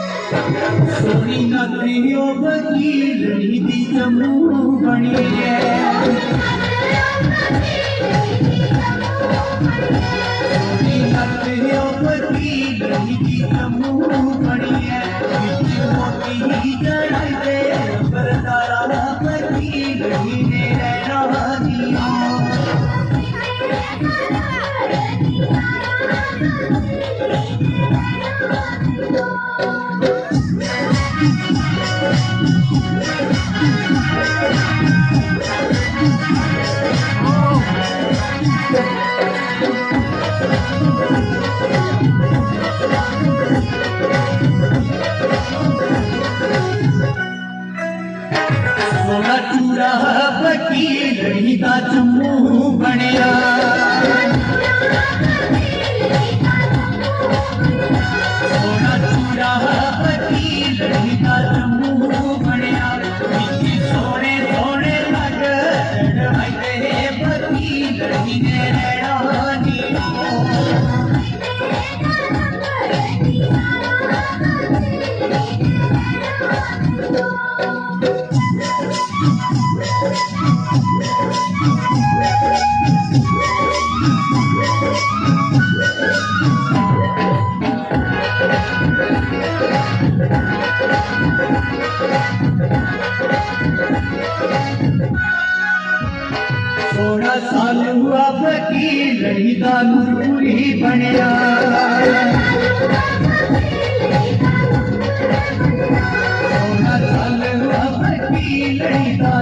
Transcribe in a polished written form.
सोनी नदियों वकील दी जम्मू बनी है सोनी नदियों वकील दी जम्मू बनी है मोती चढ़ाई दे बरदारा वकील ने रहना दिया सोना चूड़ा वकील दा जम्मू बनिया सोना चूड़ा वकील दा जम्मू बनिया सोने सोने लग चढ़ाई वकील ने रहना दिया सोना साल हुआ वकील दा LOHRI बनिया सोना साल हुआ वकील दा